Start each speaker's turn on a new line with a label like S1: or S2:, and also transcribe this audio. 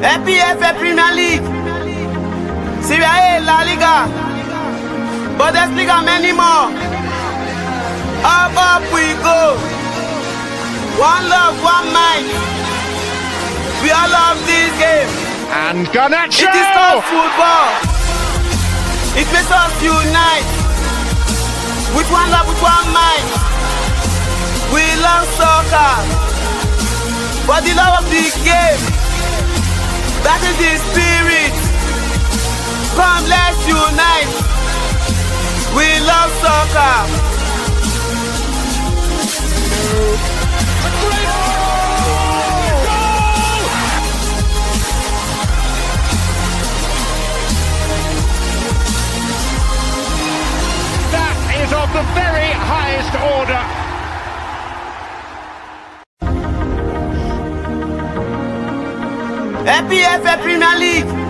S1: EPFL Premier League, Serie A, La Liga, Bundesliga, many more. Up we go. One love, one mind. We all love this game.
S2: And Garnacho!
S1: It is called football. It makes us unite. With one love, with one mind. We love soccer. For the love of the game. That is the spirit. Come, let's unite. We love soccer.
S2: That is of the very highest order.
S1: EPFL Premier League,